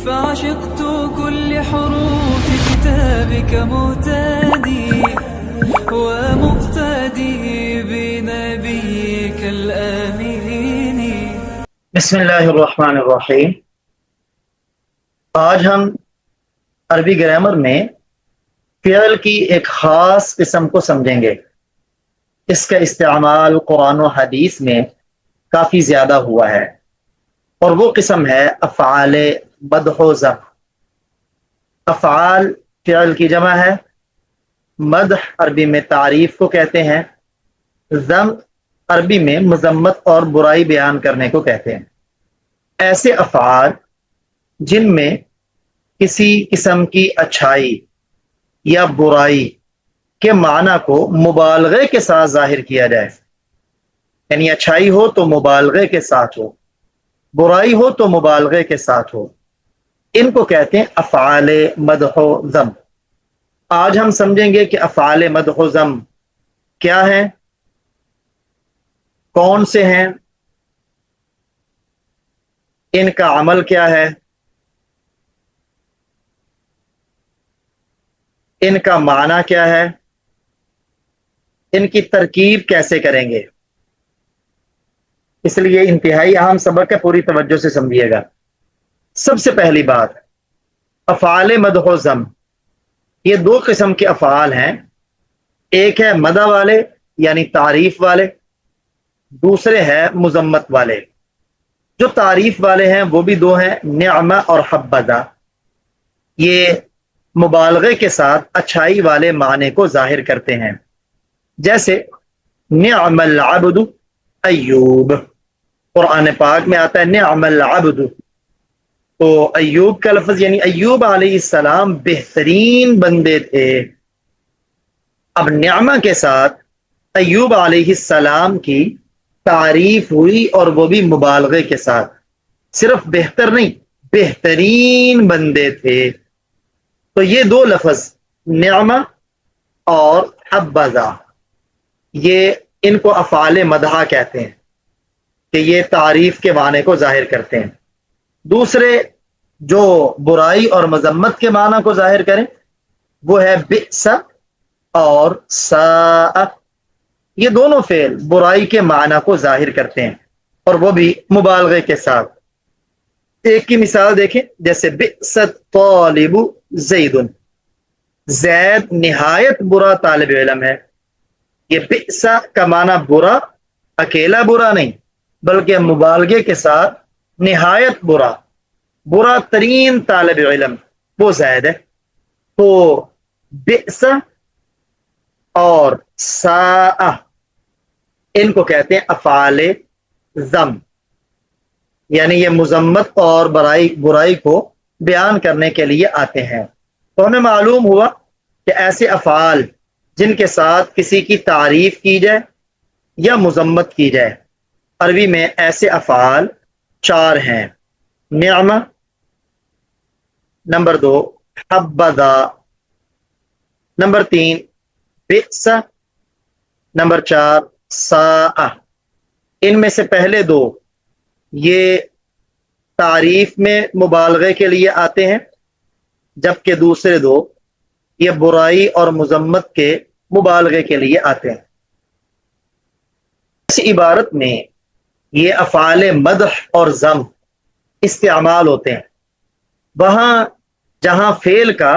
فعشقت كل حروف كتابك مهتدي ومقتدي بنبيك الآمين. بسم اللہ الرحمن الرحیم. آج ہم عربی گرامر میں فعل کی ایک خاص قسم کو سمجھیں گے. اس کا استعمال قرآن و حدیث میں کافی زیادہ ہوا ہے اور وہ قسم ہے افعال مدح و ذم. افعال فعل کی جمع ہے. مدح عربی میں تعریف کو کہتے ہیں. ذم عربی میں مذمت اور برائی بیان کرنے کو کہتے ہیں. ایسے افعال جن میں کسی قسم کی اچھائی یا برائی کے معنی کو مبالغے کے ساتھ ظاہر کیا جائے، یعنی اچھائی ہو تو مبالغے کے ساتھ ہو، برائی ہو تو مبالغے کے ساتھ ہو، ان کو کہتے ہیں افعال مدح و ذم. آج ہم سمجھیں گے کہ افعال مدح و ذم کیا ہیں، کون سے ہیں، ان کا عمل کیا ہے، ان کا معنی کیا ہے، ان کی ترکیب کیسے کریں گے. اس لیے انتہائی اہم سبق ہے، پوری توجہ سے سمجھیے گا. سب سے پہلی بات، افعال مدح و ذم یہ دو قسم کے افعال ہیں. ایک ہے مدح والے یعنی تعریف والے، دوسرے ہے مذمت والے. جو تعریف والے ہیں وہ بھی دو ہیں، نعمہ اور حبذا. یہ مبالغے کے ساتھ اچھائی والے معنی کو ظاہر کرتے ہیں. جیسے نعم العبد ایوب، قرآن پاک میں آتا ہے نعم العبد، تو ایوب کا لفظ یعنی ایوب علیہ السلام بہترین بندے تھے. اب نعمہ کے ساتھ ایوب علیہ السلام کی تعریف ہوئی اور وہ بھی مبالغے کے ساتھ. صرف بہتر نہیں، بہترین بندے تھے. تو یہ دو لفظ نعمہ اور حبذا، یہ ان کو افعال مدح کہتے ہیں کہ یہ تعریف کے معنی کو ظاہر کرتے ہیں. دوسرے جو برائی اور مذمت کے معنی کو ظاہر کریں وہ ہے بئس اور ساء. یہ دونوں فعل برائی کے معنی کو ظاہر کرتے ہیں اور وہ بھی مبالغے کے ساتھ. ایک کی مثال دیکھیں، جیسے بئس الطالب زید، زید نہایت برا طالب علم ہے. یہ بئس کا معنی برا، اکیلا برا نہیں بلکہ مبالغے کے ساتھ نہایت برا، برا ترین طالب علم وہ زید ہے. تو بئس اور ساء ان کو کہتے ہیں افعال ذم، یعنی یہ مذمت اور برائی کو بیان کرنے کے لیے آتے ہیں. تو ہمیں معلوم ہوا کہ ایسے افعال جن کے ساتھ کسی کی تعریف کی جائے یا مذمت کی جائے، عربی میں ایسے افعال چار ہیں. نعمہ، نمبر 2 حبذا، نمبر 3 بئس، نمبر 4 ساء. ان میں سے پہلے دو یہ تعریف میں مبالغے کے لیے آتے ہیں، جبکہ دوسرے دو یہ برائی اور مذمت کے مبالغے کے لیے آتے ہیں. اس عبارت میں یہ افعال مدح اور ذم استعمال ہوتے ہیں وہاں جہاں فعل کا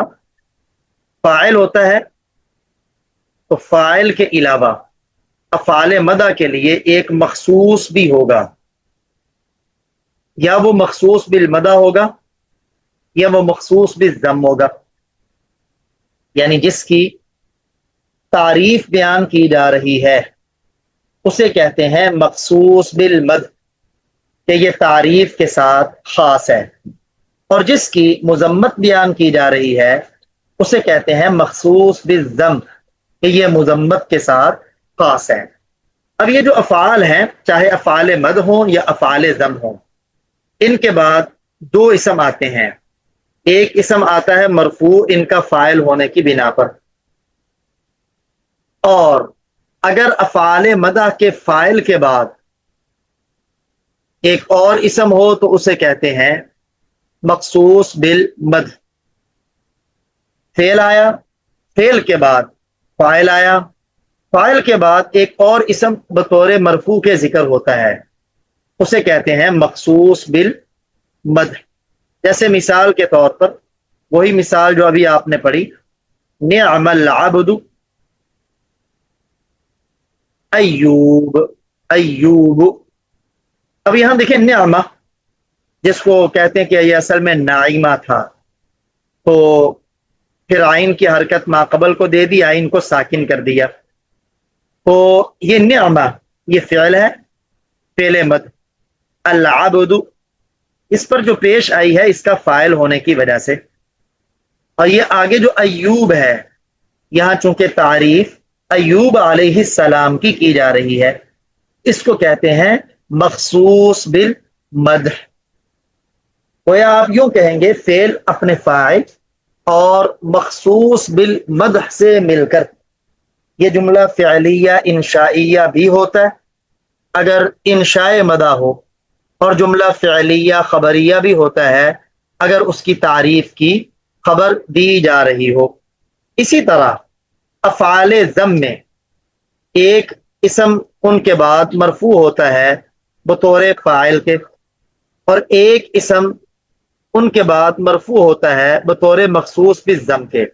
فاعل ہوتا ہے، تو فاعل کے علاوہ افعال مدح کے لیے ایک مخصوص بھی ہوگا، یا وہ مخصوص بالمدح ہوگا یا وہ مخصوص بالذم ہوگا. یعنی جس کی تعریف بیان کی جا رہی ہے اسے کہتے ہیں مخصوص بالمدح، کہ یہ تعریف کے ساتھ خاص ہے، اور جس کی مذمت بیان کی جا رہی ہے اسے کہتے ہیں مخصوص بالذم، کہ یہ مذمت کے ساتھ خاص ہے. اب یہ جو افعال ہیں، چاہے افعال مدح ہوں یا افعال ذم ہوں، ان کے بعد دو اسم آتے ہیں. ایک اسم آتا ہے مرفوع ان کا فاعل ہونے کی بنا پر، اور اگر افعال مدح کے فاعل کے بعد ایک اور اسم ہو تو اسے کہتے ہیں مخصوص بالمد، فعل آیا، فعل کے بعد فاعل آیا، فاعل کے بعد ایک اور اسم بطور مرفوع کے ذکر ہوتا ہے، اسے کہتے ہیں مخصوص بالمد۔ جیسے مثال کے طور پر وہی مثال جو ابھی آپ نے پڑھی، نعم العبد ایوب، ایوب۔ اب یہاں دیکھیں نعمہ، جس کو کہتے ہیں کہ یہ اصل میں نائمہ تھا، تو پھر آئین کی حرکت ما قبل کو دے دی، آئین کو ساکن کر دیا، تو یہ نعمہ یہ فعل ہے، فعل مد۔ العبد اس پر جو پیش آئی ہے اس کا فاعل ہونے کی وجہ سے، اور یہ آگے جو ایوب ہے، یہاں چونکہ تعریف ایوب علیہ السلام کی جا رہی ہے، اس کو کہتے ہیں مخصوص بالمدح۔ گویا آپ یوں کہیں گے فعل اپنے فاعل اور مخصوص بالمدح سے مل کر یہ جملہ فعلیہ انشائیہ بھی ہوتا ہے اگر انشاء مدح ہو، اور جملہ فعلیہ خبریہ بھی ہوتا ہے اگر اس کی تعریف کی خبر دی جا رہی ہو۔ اسی طرح افعال ضم میں ایک اسم ان کے بعد مرفوع ہوتا ہے بطور فاعل کے، اور ایک اسم ان کے بعد مرفوع ہوتا ہے بطور مخصوص بالضم کے۔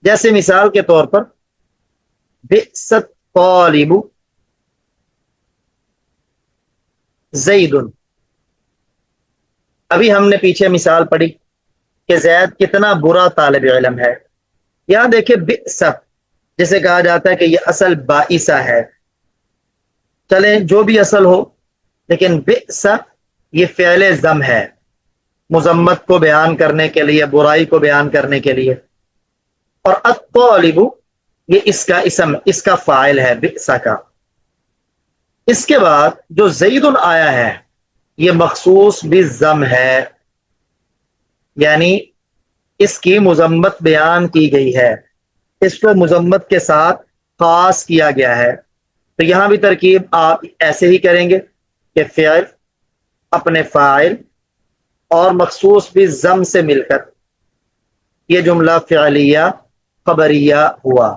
جیسے مثال کے طور پر بئس الطالب زید، ابھی ہم نے پیچھے مثال پڑھی کہ زید کتنا برا طالب علم ہے، یہاں دیکھیں بئس جسے کہا جاتا ہے کہ یہ اصل بائسہ ہے، چلیں جو بھی اصل ہو، لیکن بئس یہ فعل ضم ہے، مذمت کو بیان کرنے کے لیے، برائی کو بیان کرنے کے لیے، اور الطالب یہ اس کا اسم، اس کا فاعل ہے بئس کا۔ اس کے بعد جو زید آیا ہے یہ مخصوص بالضم ہے، یعنی اس کی مذمت بیان کی گئی ہے، اس کو مذمت کے ساتھ خاص کیا گیا ہے۔ تو یہاں بھی ترکیب آپ ایسے ہی کریں گے کہ فعل اپنے فاعل اور مخصوص بالضم سے مل کر یہ جملہ فعلیہ خبریہ ہوا۔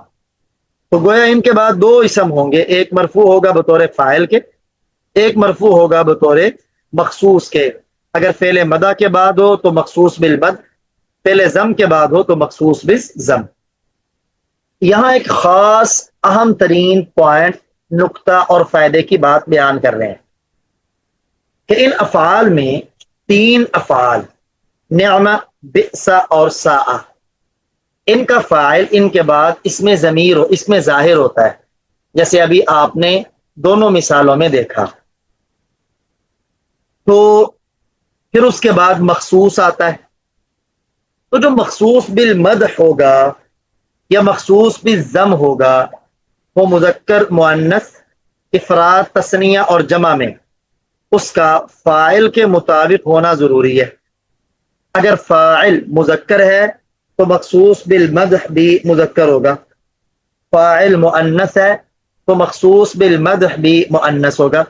تو گویا ان کے بعد دو اسم ہوں گے، ایک مرفوع ہوگا بطور فاعل کے، ایک مرفوع ہوگا بطور مخصوص کے۔ اگر فعل مدح کے بعد ہو تو مخصوص بالمد، فعل ضم کے بعد ہو تو مخصوص بالضم۔ یہاں ایک خاص اہم ترین پوائنٹ، نقطہ اور فائدے کی بات بیان کر رہے ہیں کہ ان افعال میں تین افعال نعم، بئس اور ساء، ان کا فاعل ان کے بعد اس میں ضمیر ہو، اس میں ظاہر ہوتا ہے، جیسے ابھی آپ نے دونوں مثالوں میں دیکھا۔ تو پھر اس کے بعد مخصوص آتا ہے، تو جو مخصوص بالمدح ہوگا یا مخصوص بالضم ہوگا وہ مذکر مؤنث افراد تثنیہ اور جمع میں اس کا فاعل کے مطابق ہونا ضروری ہے۔ اگر فاعل مذکر ہے تو مخصوص بالمدح بھی مذکر ہوگا، فاعل مؤنث ہے تو مخصوص بالمدح بھی مؤنث ہوگا۔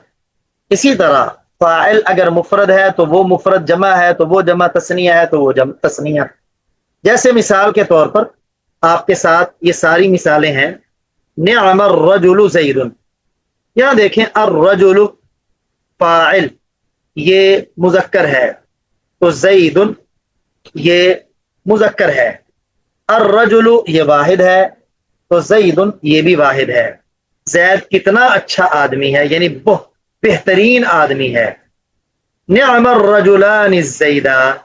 اسی طرح فاعل اگر مفرد ہے تو وہ مفرد، جمع ہے تو وہ جمع، تثنیہ ہے تو وہ جمع تثنیہ۔ جیسے مثال کے طور پر آپ کے ساتھ یہ ساری مثالیں ہیں، نعم الرجل زید، یہاں دیکھیں الرجل فاعل یہ مذکر ہے تو زید یہ مذکر ہے، الرجل یہ واحد ہے تو زید یہ بھی واحد ہے۔ زید کتنا اچھا آدمی ہے، یعنی بہترین آدمی ہے۔ نعم الرجلان الزیدان،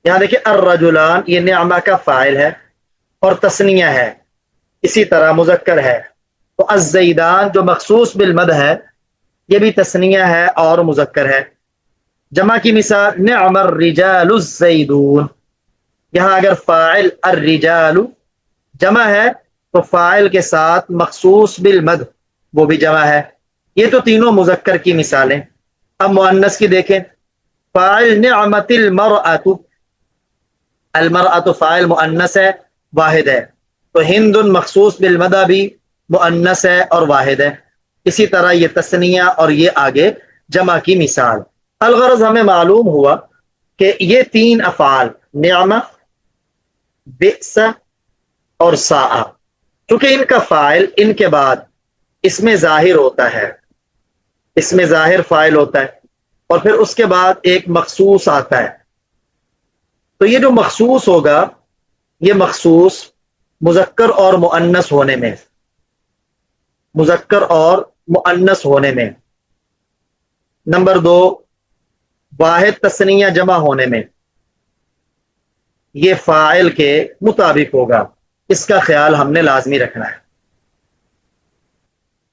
یہاں دیکھیں الرجلان یہ نعمہ کا فاعل ہے اور تثنیہ ہے، اسی طرح مذکر ہے، تو الزیدان جو مخصوص بالمد ہے یہ بھی تثنیہ ہے اور مذکر ہے۔ جمع کی مثال نعم الرجال الزیدون، یہاں اگر فاعل الرجال جمع ہے تو فاعل کے ساتھ مخصوص بالمد وہ بھی جمع ہے۔ یہ تو تینوں مذکر کی مثالیں۔ اب مؤنث کی دیکھیں، فاعل نعمت المرأۃ، المرأۃ فاعل مؤنث ہے، واحد ہے، تو ہند مخصوص بالمدہ بھی مؤنث ہے اور واحد ہے۔ اسی طرح یہ تثنیہ اور یہ آگے جمع کی مثال۔ الغرض ہمیں معلوم ہوا کہ یہ تین افعال نعمہ، بئس اور ساء، چونکہ ان کا فاعل ان کے بعد اس میں ظاہر ہوتا ہے، اس میں ظاہر فاعل ہوتا ہے، اور پھر اس کے بعد ایک مخصوص آتا ہے. تو یہ جو مخصوص ہوگا یہ مخصوص مذکر اور مؤنث ہونے میں، مذکر اور مؤنث ہونے میں. نمبر 2، واحد تثنیہ جمع ہونے میں یہ فاعل کے مطابق ہوگا. اس کا خیال ہم نے لازمی رکھنا ہے.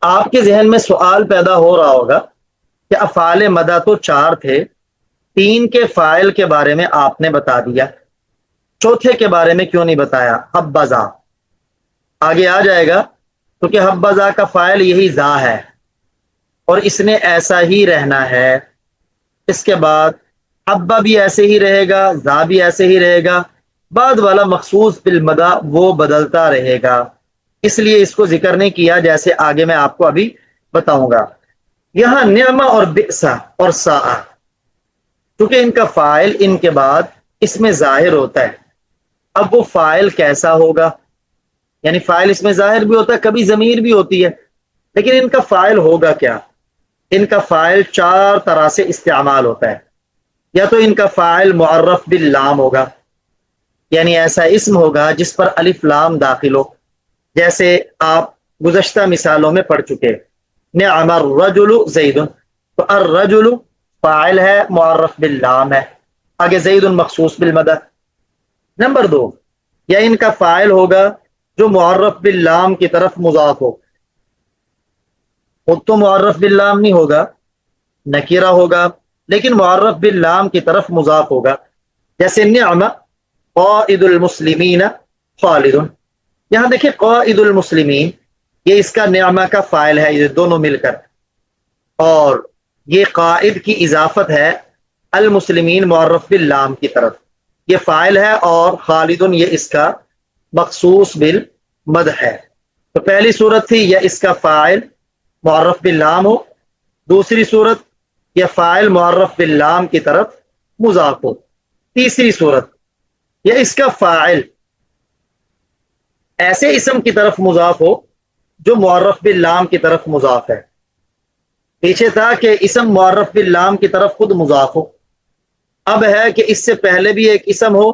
آپ کے ذہن میں سوال پیدا ہو رہا ہوگا کہ افعال مدح تو 4 تھے، 3 کے فاعل کے بارے میں آپ نے بتا دیا، چوتھے کے بارے میں کیوں نہیں بتایا؟ حبذا آگے آ جائے گا، کیونکہ حبذا کا فاعل یہی ذا ہے اور اس نے ایسا ہی رہنا ہے. اس کے بعد حبہ بھی ایسے ہی رہے گا، ذا بھی ایسے ہی رہے گا، بعد والا مخصوص بالمدح وہ بدلتا رہے گا. اس لیے اس کو ذکر نہیں کیا، جیسے آگے میں آپ کو ابھی بتاؤں گا. یہاں نعمہ اور بئسا اور ساء، کیونکہ ان کا فاعل ان کے بعد اس میں ظاہر ہوتا ہے. اب وہ فاعل کیسا ہوگا؟ یعنی فاعل اس میں ظاہر بھی ہوتا ہے، کبھی ضمیر بھی ہوتی ہے، لیکن ان کا فاعل ہوگا کیا؟ ان کا فاعل 4 طرح سے استعمال ہوتا ہے. یا تو ان کا فاعل معرف باللام ہوگا، یعنی ایسا اسم ہوگا جس پر الف لام داخل ہو، جیسے آپ گزشتہ مثالوں میں پڑھ چکے. نعم الرجل زید، تو الرجل فاعل ہے، معرف باللام ہے، آگے زید مخصوص بالمدح. نمبر 2، یا ان کا فاعل ہوگا جو معرف باللام کی طرف مضاف ہو. خود تو معرف باللام نہیں ہوگا، نکیرہ ہوگا، لیکن معرف باللام کی طرف مضاف ہوگا، جیسے نعم قائد المسلمین خالد. یہاں دیکھیں قائد المسلمین، یہ اس کا نعمہ کا فاعل ہے، یہ دونوں مل کر، اور یہ قائد کی اضافت ہے المسلمین معرف باللام کی طرف، یہ فاعل ہے، اور خالد یہ اس کا مخصوص بالمدح ہے. تو پہلی صورت تھی یا اس کا فاعل معرف باللام ہو، دوسری صورت یا فاعل معرف باللام کی طرف مضاف ہو، تیسری صورت یا اس کا فاعل ایسے اسم کی طرف مضاف ہو جو معرف باللام کی طرف مضاف ہے. پیچھے تھا کہ اسم معرف باللام کی طرف خود مضاف ہو، اب ہے کہ اس سے پہلے بھی ایک اسم ہو،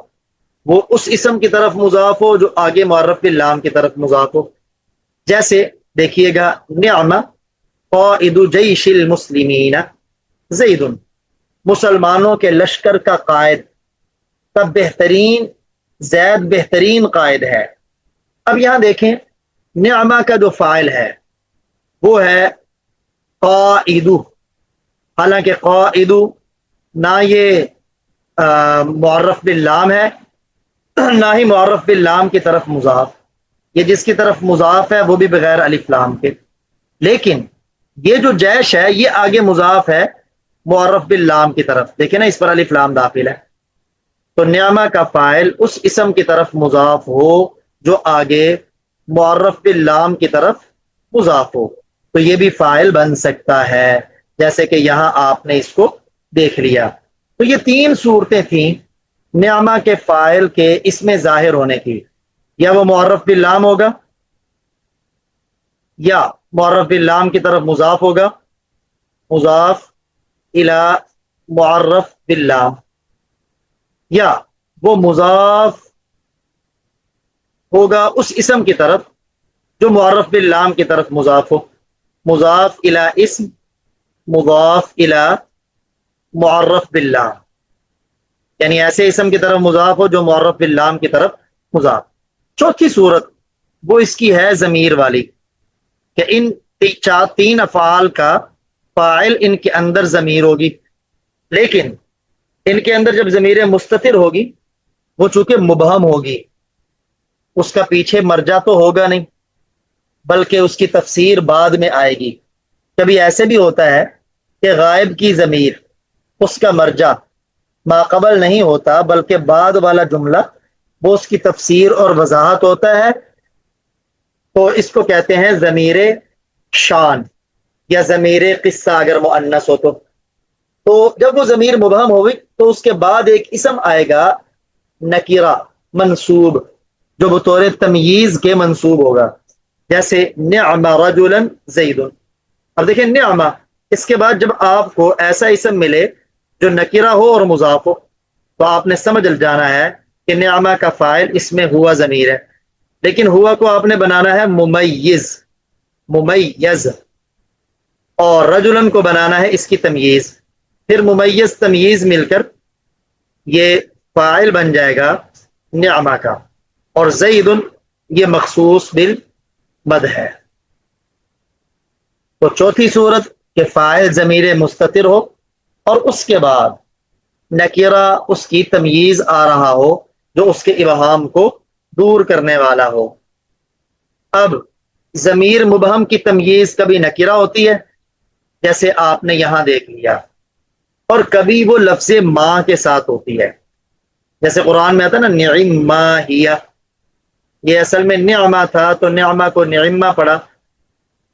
وہ اس اسم کی طرف مضاف ہو جو آگے معرف باللام کی طرف مضاف ہو. جیسے دیکھیے گا، نعم قائد جیش المسلمین زید، مسلمانوں کے لشکر کا قائد، تب بہترین زید بہترین قائد ہے. اب یہاں دیکھیں نعمہ کا جو فاعل ہے وہ ہے قائد، حالانکہ قائد نہ یہ معرف باللام ہے نہ ہی معرف باللام کی طرف مضاف، یہ جس کی طرف مضاف ہے وہ بھی بغیر الف لام کے، لیکن یہ جو جیش ہے یہ آگے مضاف ہے معرف باللام کی طرف، دیکھیں نا اس پر الف لام داخل ہے. تو نعمہ کا فاعل اس اسم کی طرف مضاف ہو جو آگے معرف باللام کی طرف مضاف ہو، تو یہ بھی فاعل بن سکتا ہے، جیسے کہ یہاں آپ نے اس کو دیکھ لیا. تو یہ 3 صورتیں تھیں نعمہ کے فاعل کے اس میں ظاہر ہونے کی، یا وہ معرف باللام ہوگا، یا معرف باللام کی طرف مضاف ہوگا، مضاف الی معرف باللام، یا وہ مضاف ہوگا اس اسم کی طرف جو معرف باللام کی طرف مضاف ہو، مضاف الی اسم، مضاف الی معرف باللام، یعنی ایسے اسم کی طرف مضاف ہو جو معرف باللام کی طرف مضاف. چوتھی صورت وہ اس کی ہے ضمیر والی، کہ ان 3 افعال کا فاعل ان کے اندر ضمیر ہوگی، لیکن ان کے اندر جب ضمیر مستتر ہوگی وہ چونکہ مبہم ہوگی، اس کا پیچھے مرجع تو ہوگا نہیں، بلکہ اس کی تفسیر بعد میں آئے گی. کبھی ایسے بھی ہوتا ہے کہ غائب کی ضمیر اس کا مرجع ماقبل نہیں ہوتا، بلکہ بعد والا جملہ وہ اس کی تفسیر اور وضاحت ہوتا ہے، تو اس کو کہتے ہیں ضمیر شان یا ضمیر قصہ اگر مؤنث ہو تو. تو جب وہ ضمیر مبہم ہوگی تو اس کے بعد ایک اسم آئے گا نکیرہ منصوب، جو بطور تمییز کے منصوب ہوگا، جیسے نعم رجلا زید۔ اب دیکھیں نعمہ، اس کے بعد جب آپ کو ایسا اسم ملے جو نکیرہ ہو اور مضاف ہو تو آپ نے سمجھ جانا ہے کہ نعمہ کا فاعل اس میں ہوا ضمیر ہے، لیکن ہوا کو آپ نے بنانا ہے ممیز، ممیز، اور رجلن کو بنانا ہے اس کی تمییز، پھر ممیز تمییز مل کر یہ فاعل بن جائے گا نعمہ کا، اور زید یہ مخصوص بالمد ہے۔ تو چوتھی صورت کہ فاعل ضمیر مستتر ہو اور اس کے بعد نکیرہ اس کی تمییز آ رہا ہو جو اس کے ابہام کو دور کرنے والا ہو۔ اب ضمیر مبہم کی تمییز کبھی نکیرہ ہوتی ہے جیسے آپ نے یہاں دیکھ لیا، اور کبھی وہ لفظ ماں کے ساتھ ہوتی ہے، جیسے قرآن میں آتا نا نعما ہیا، یہ اصل میں نعمہ تھا تو نعمہ کو نعمہ پڑھا،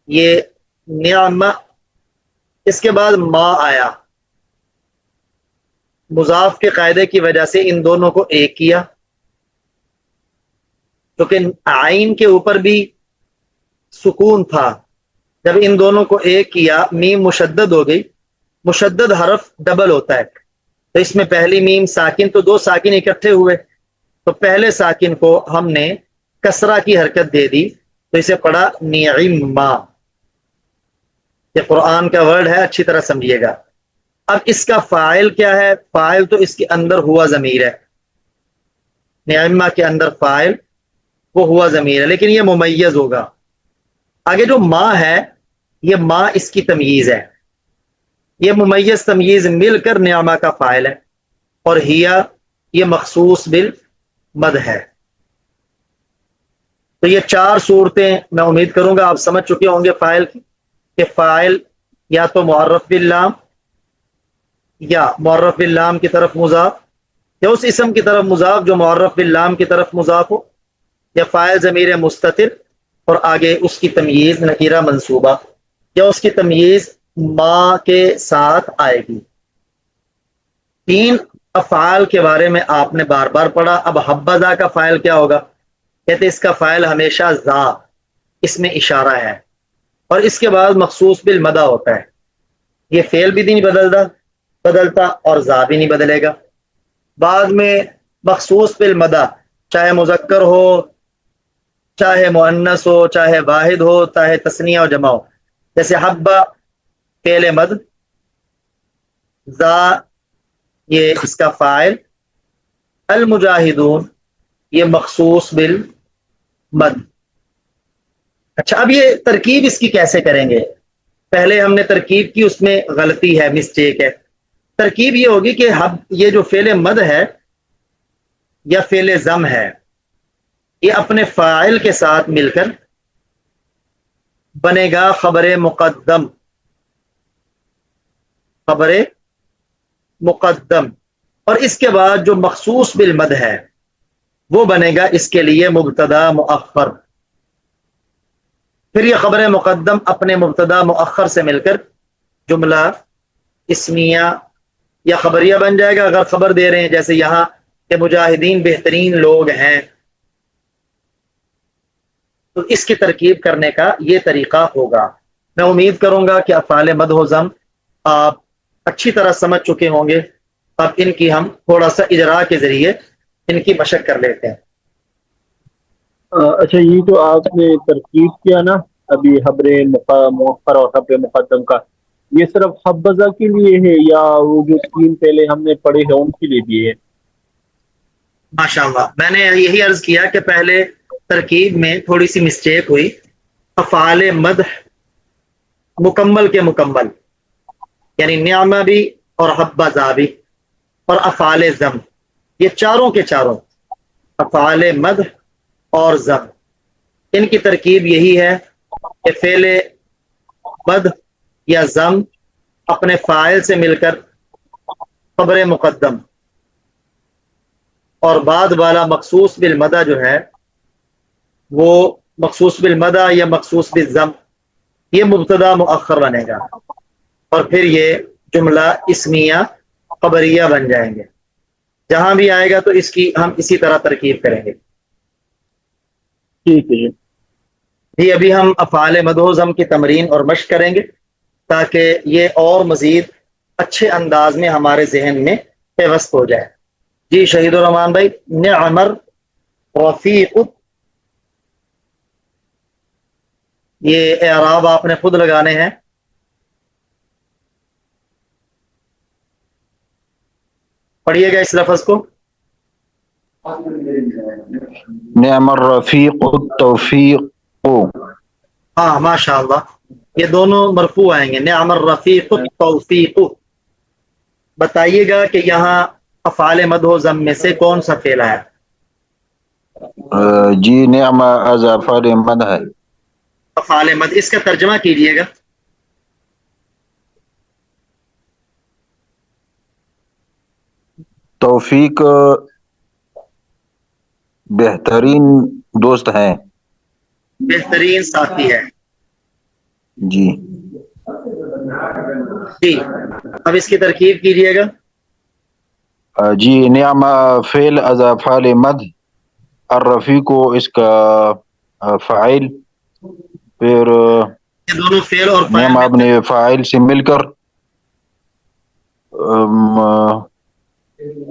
یہ نعمہ، اس کے بعد ماں آیا، مضاف کے قاعدے کی وجہ سے ان دونوں کو ایک کیا، کیونکہ عین کے اوپر بھی سکون تھا، جب ان دونوں کو ایک کیا میم مشدد ہو گئی، مشدد حرف ڈبل ہوتا ہے، تو اس میں پہلی میم ساکن، تو دو ساکن اکٹھے ہوئے، تو پہلے ساکن کو ہم نے کسرہ کی حرکت دے دی تو اسے پڑھا نعما۔ یہ قرآن کا ورڈ ہے، اچھی طرح سمجھیے گا۔ اب اس کا فاعل کیا ہے؟ فاعل تو اس کے اندر ہوا ضمیر ہے، نعما کے اندر فاعل وہ ہوا ضمیر ہے، لیکن یہ ممیز ہوگا۔ آگے جو ماں ہے، یہ ماں اس کی تمییز ہے، یہ ممیز تمییز مل کر نعما کا فاعل ہے، اور ہیا یہ مخصوص بالمد ہے۔ تو یہ چار صورتیں میں امید کروں گا آپ سمجھ چکے ہوں گے فاعل کی، کہ فاعل یا تو معرف باللام، یا معرف باللام کی طرف مضاف، یا اس اسم کی طرف مضاف جو معرف باللام کی طرف مضاف ہو، یا فاعل ضمیر مستتر اور آگے اس کی تمییز نکیرہ منصوبہ، یا اس کی تمییز ماں کے ساتھ آئے گی۔ تین افعال کے بارے میں آپ نے بار بار پڑھا۔ اب حبذا کا فاعل کیا ہوگا؟ کہتے اس کا فاعل ہمیشہ ذا، اس میں اشارہ ہے، اور اس کے بعد مخصوص بالمدہ ہوتا ہے، یہ فعل بھی نہیں بدلتا اور ذا بھی نہیں بدلے گا۔ بعد میں مخصوص بالمدہ چاہے مذکر ہو، چاہے مؤنث ہو، چاہے واحد ہو، چاہے تثنیہ و جمع ہو، جیسے حبہ فعل مد، ذا یہ اس کا فاعل، المجاہدون یہ مخصوص بالمد۔ اچھا، اب یہ ترکیب اس کی کیسے کریں گے؟ پہلے ہم نے ترکیب کی، اس میں غلطی ہے، مسٹیک ہے۔ ترکیب یہ ہوگی کہ یہ جو فعل مد ہے یا فعل ضم ہے، یہ اپنے فاعل کے ساتھ مل کر بنے گا خبر مقدم، خبر مقدم، اور اس کے بعد جو مخصوص بالمد ہے وہ بنے گا اس کے لیے مبتدا مؤخر۔ پھر یہ خبر مقدم اپنے مبتدا مؤخر سے مل کر جملہ اسمیہ یا خبریہ بن جائے گا، اگر خبر دے رہے ہیں جیسے یہاں کہ مجاہدین بہترین لوگ ہیں، تو اس کی ترکیب کرنے کا یہ طریقہ ہوگا۔ میں امید کروں گا کہ افعال مد و ضم آپ اچھی طرح سمجھ چکے ہوں گے۔ اب ان کی ہم تھوڑا سا اجراء کے ذریعے ان کی مشق کر لیتے ہیں۔ اچھا، یہ جو آپ نے ترکیب کیا نا ابھی خبر مؤخر اور خبر مقدم کا، یہ صرف حبذا کے لیے ہے یا وہ جو تین پہلے ہم نے پڑھے ہیں ان کے لیے بھی ہے؟ ماشاء اللہ، میں نے یہی عرض کیا کہ پہلے ترکیب میں تھوڑی سی مسٹیک ہوئی۔ افعال مد مکمل کے مکمل، یعنی نعمہ بھی اور حبذا بھی اور افعال ضم، یہ چاروں کے چاروں افعال مد اور ضم، ان کی ترکیب یہی ہے کہ فعل مد یا ضم اپنے فاعل سے مل کر خبر مقدم اور بعد والا مخصوص بالمدہ جو ہے وہ مخصوص بالمدہ یا مخصوص بالضم، یہ مبتدا مؤخر بنے گا، اور پھر یہ جملہ اسمیہ خبریہ بن جائیں گے. جہاں بھی آئے گا تو اس کی ہم اسی طرح ترکیب کریں گے. ٹھیک ہے جی. جی ابھی ہم افعال مدحوظم کی تمرین اور مشق کریں گے تاکہ یہ اور مزید اچھے انداز میں ہمارے ذہن میں پیوست ہو جائے. جی شہید الرحمان بھائی. نعمر رفیق، یہ اعراب آپ نے خود لگانے ہیں. پڑھیے گا اس لفظ کو. نعم الرفیق التوفیق. ہاں ماشاء اللہ، یہ دونوں مرفوع آئیں گے. نعم الرفیق التوفیق. بتائیے گا کہ یہاں افعال مدح و ضم میں سے کون سا فعل ہے؟ جی نعم از افعال مدح ہے. افعال مدح، اس کا ترجمہ کیجئے گا. توفیق بہترین دوست ہیں. بہترین ساتھی ہے. جی. جی اب اس کی ترکیب کیجئے گا. جی نعم فعل از افعال مدح، الرفیق اس کا فاعل، پھر یہ دونوں فعل اور فاعل نعم میں اپنے فاعل سے مل کر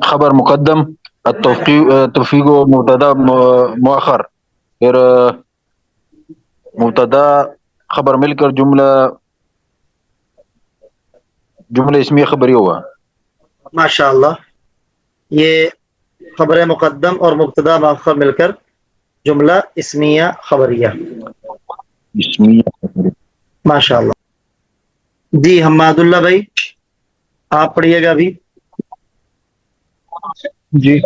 خبر مقدم، التوفیق مبتدا مؤخر، پھر مبتدا خبر مل کر جملہ اسمی خبری ہوا. ماشاء اللہ، یہ خبر مقدم اور مبتدا مؤخر مل کر جملہ اسمیہ خبریہ. اسمی. ماشاء اللہ. جی حماد اللہ بھائی آپ پڑھیے گا ابھی. جی.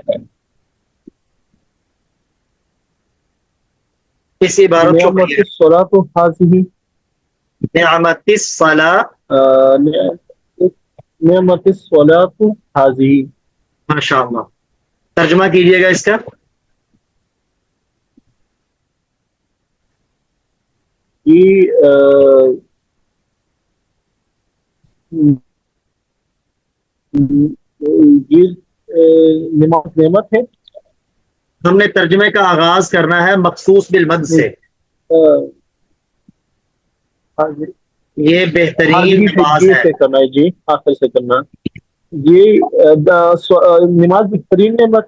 اس عبارت کو نعمت پڑھیے گا. الصلاۃ حاضی. نعمت الصلاۃ. نعمت الصلاۃ حاضی. ماشاء اللہ، ترجمہ کیجئے گا اس کا. یہ نعمت ہے. ہم نے ترجمے کا آغاز کرنا ہے مخصوص بالمد سے. یہ بہترین نماز ہے. سے کرنا ہے جی، آخر سے کرنا. یہ نماز بہترین نعمت.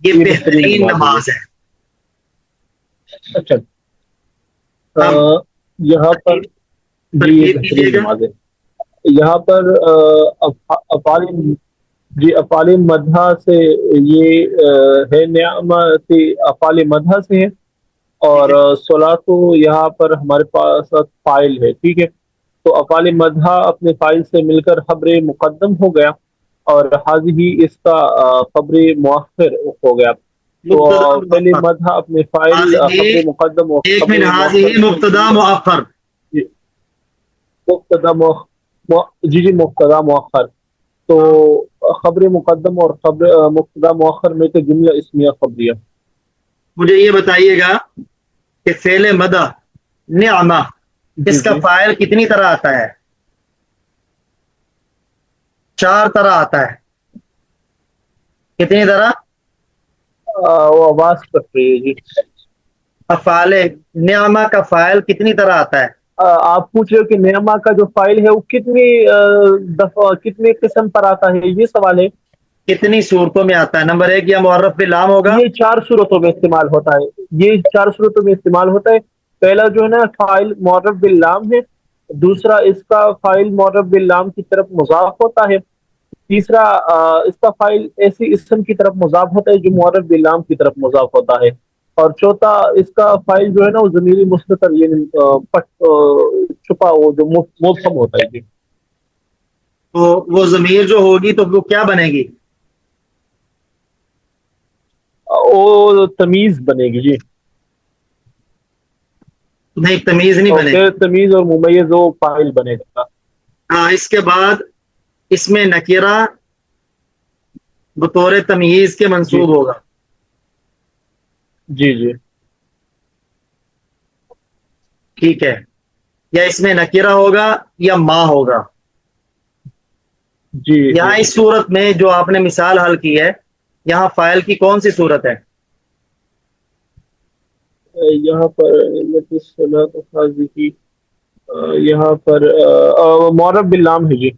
یہ بہترین نماز ہے. اچھا. اب یہاں پر جی یہ ترکیب کیجئے بہترین گا. نماز ہے. یہاں پر افعال جی افعال مدح سے یہ ہے نعمت افعال مدح سے ہے، اور صلاۃ یہاں پر ہمارے پاس فاعل ہے. ٹھیک ہے، تو افعال مدح اپنے فاعل سے مل کر خبر مقدم ہو گیا، اور حاضی اس کا خبر مؤخر ہو گیا. تو پہلے مدح اپنے فاعل خبر مقدم اور ایک خبر منٹ، حاضی مبتدا مؤخر. مبتدا جی مبتدا مؤخر. تو خبر مقدم اور خبر مبتدا مؤخر میں تو جملہ اسمیہ خبریہ. مجھے یہ بتائیے گا کہ فعل مدح نعمہ اس کا فاعل کتنی طرح آتا ہے؟ 4 طرح آتا ہے. کتنی طرح؟ وہ آواز کٹ رہی ہے جی. افعال نعمہ کا فاعل کتنی طرح آتا ہے؟ آپ پوچھ رہے ہو کہ نعمہ کا جو فائل ہے وہ کتنی دفعہ کتنے قسم پر آتا ہے، یہ سوال ہے. کتنی صورتوں میں آتا ہے؟ نمبر 1 یا معرف باللام ہوگا. یہ 4 صورتوں میں استعمال ہوتا ہے. یہ 4 صورتوں میں استعمال ہوتا ہے. پہلا جو ہے نا فاعل معرف باللام ہے. دوسرا اس کا فاعل معرف باللام کی طرف مضاف ہوتا ہے. تیسرا اس کا فاعل ایسی اسم کی طرف مضاف ہوتا ہے جو معرف باللام کی طرف مضاف ہوتا ہے. اور چوتھا اس کا فاعل جو ہے نا وہ ضمیر مستتر یعنی چھپا وہ جو مبہم ہوتا ہے. تو وہ ضمیر جو ہوگی تو وہ کیا بنے گی؟ وہ تمیز بنے گی جی. نہیں، تمیز نہیں بنے گی. تمیز اور ممیز وہ فاعل بنے گا. ہاں، اس کے بعد اس میں نکرہ بطور تمیز کے منصوب ہوگا. جی جی ٹھیک ہے، یا اس میں نکرہ ہوگا یا ما ہوگا. جی یہاں اس صورت میں جو آپ نے مثال حل کی ہے، یہاں فاعل کی کون سی صورت ہے؟ یہاں پر یہاں پر معرب باللام ہے جی.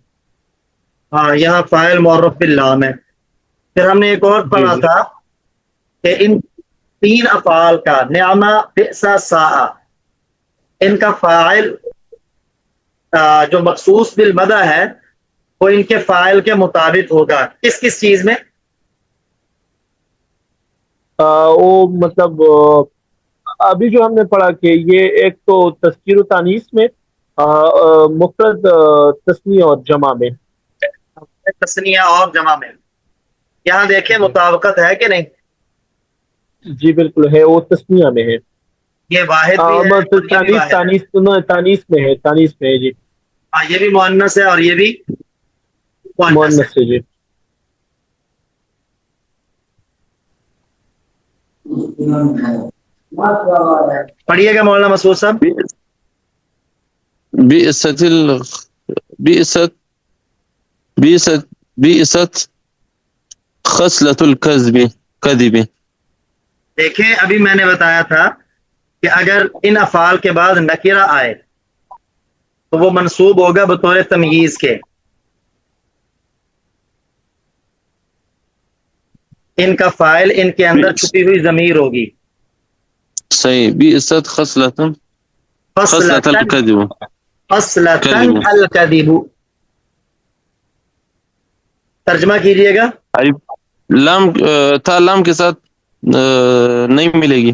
ہاں، یہاں فاعل معرف باللام ہے. پھر ہم نے ایک اور جی پڑھا جی تھا کہ ان تین افعال کا نعمہ بئسا ساء، ان کا فاعل جو مخصوص بالمدح ہے وہ ان کے فاعل کے مطابق ہوگا. کس کس چیز میں؟ وہ مطلب ابھی جو ہم نے پڑھا کہ یہ ایک تو تذکیر و تانیث میں، مفرد، تثنیہ اور جمع میں. تثنیہ اور جمع میں. یہاں دیکھیں جی مطابقت ہے کہ نہیں؟ جی بالکل ہے، وہ تثنیہ میں ہے. یہ واحد بھی ہے اور یہ بھی تانیث واحد ہے. تانیث تانیث میں ہے، تانیث میں ہے جی. ہاں، یہ بھی مؤنث ہے اور یہ بھی مؤنث ہے. مؤنث سے جی. پڑھیے گا مولانا مسعود صاحب. بئست بئست بئست بئست خصلة الكذب. دیکھیں ابھی میں نے بتایا تھا کہ اگر ان افعال کے بعد نکرہ آئے تو وہ منصوب ہوگا بطور تمییز کے. ان کا فاعل ان کے اندر چھپی ہوئی ضمیر ہوگی. صحیح. بئست خصلة فصلتن الكذب. فصلتن كذب. الکذب. ترجمہ کیجئے گا. لام تھا لام کے ساتھ نہیں ملے گی.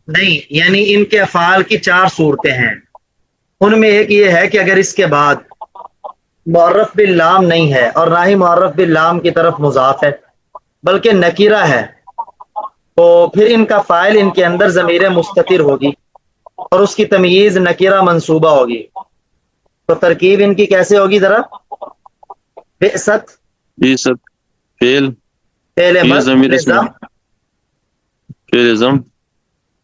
نہیں، یعنی ان کے افعال کی چار صورتیں ہیں. ان میں ایک یہ ہے کہ اگر اس کے بعد معرف باللام نہیں ہے اور نہ ہی معرف باللام کی طرف مضاف ہے بلکہ نکیرہ ہے، تو پھر ان کا فاعل ان کے اندر ضمیر مستتر ہوگی اور اس کی تمییز نکیرہ منصوبہ ہوگی. تو ترکیب ان کی کیسے ہوگی ذرا؟ بئست بئست فعل، فعل یہ مد ضمیر اس میں، نظام فعل ضم،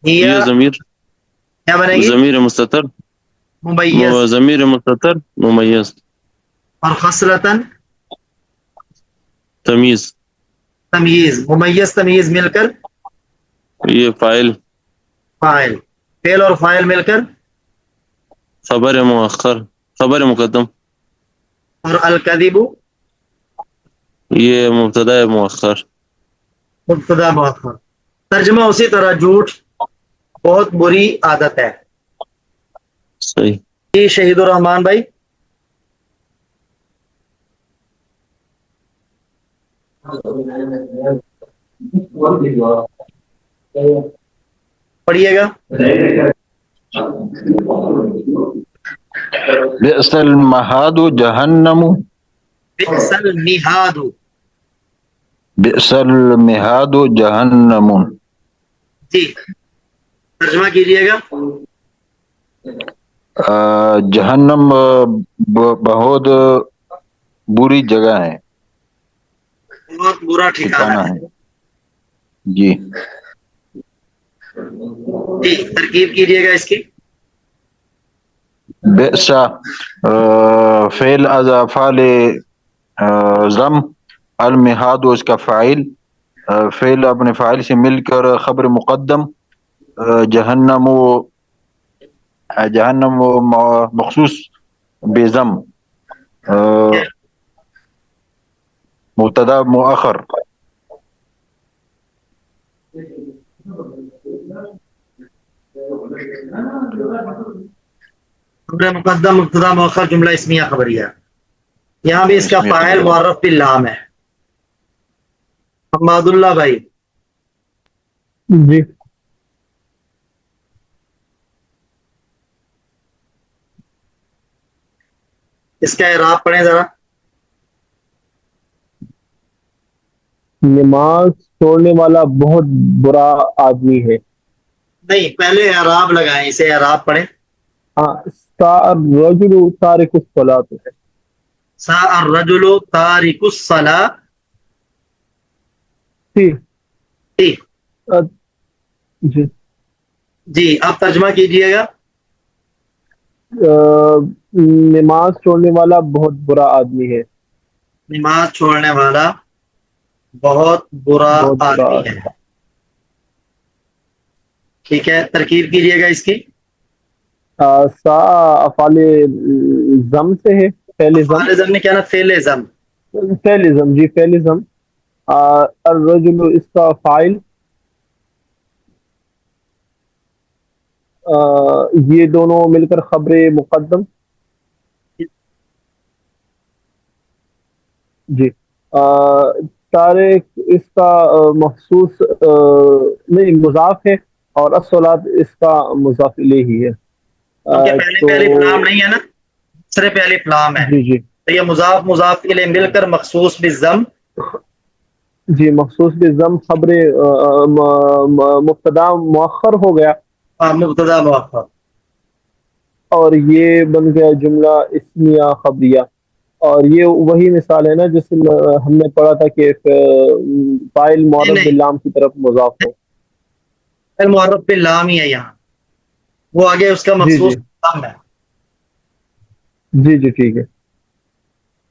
یہ یہ ضمیر، کیا بنے گی؟ ضمیر مستتر، ممیز. ضمیر مستتر ممیز. اور خصلتن تمیز، تمییز. ممیز تمییز مل کر یہ فاعل، فاعل. فعل اور فاعل مل کر خبر مؤخر، خبر مقدم. اور الکذب یہ مبتدا مؤخر. مبتدا مؤخر. ترجمہ اسی طرح جھوٹ بہت بری عادت ہے. صحیح. جی شہید الرحمان بھائی. پڑھیے گا. بئس المہاد جہنم. بئس المہاد. بئس المہاد جہنم. جی ترجمہ کیجئے گا. جہنم بہت بری جگہ ہے، بہت برا ٹھکانہ ہے. جی. جی ترکیب کیجئے گا اس کی. بئس فعل از افعال ضم، المہاد اس کا فاعل، فعل اپنے فاعل سے مل کر خبر مقدم، جہنم جہنم مخصوص بضم، مبتدا مؤخر. خبر مقدم مبتدا مؤخر جملہ اسمیہ خبریہ. یہاں بھی اس کا اسمیہ فاعل خبریہ. معرف باللام ہے. حماد اللہ بھائی. جی اس کا اعراب پڑھیں ذرا. نماز چھوڑنے والا بہت برا آدمی ہے. نہیں، پہلے اعراب لگائیں، اسے اعراب پڑھیں. ہاں، الرجل تارک الصلاۃ ہے. سا الرجل تارک الصلاۃ. جی جی. جی. جی آپ ترجمہ کیجئے گا. نماز چھوڑنے والا بہت برا آدمی ہے. نماز چھوڑنے والا بہت برا بہت برا آدمی ہے. ٹھیک ہے, ترکیب کیجیے گا اس کی. سا افعال زم سے ہے. فعل زم. افعال ضم میں کیا نا, فعل ضم. فعل زم, جی فعل زم. الرجل اس کا فاعل. یہ دونوں مل کر خبر مقدم. جی. تارک اس کا مخصوص نہیں مضاف ہے, اور الصلاۃ اس کا مضاف الیہ ہے. کیونکہ پہلے پہ الف لام نہیں ہے نا, دوسرے پہ الف لام ہے. جی جی تو یہ مضاف مضاف الیہ مل کر مخصوص بالضم. جی, مخصوص بالضم خبر مبتدا مؤخر ہو گیا, مبتدا مؤخر. اور یہ بن گیا جملہ اسمیہ خبریہ. اور یہ وہی مثال ہے نا جس میں ہم نے پڑھا تھا کہ فاعل معرب نہیں, باللام کی طرف مضاف ہو. المعرف باللام ہی ہے یہاں, وہ آگے اس کا جی مخصوص جی لام ہے. جی جی ٹھیک ہے.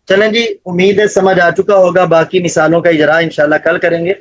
چلیں جی, امید ہے سمجھ آ چکا ہوگا. باقی مثالوں کا اجراء انشاءاللہ کل کریں گے.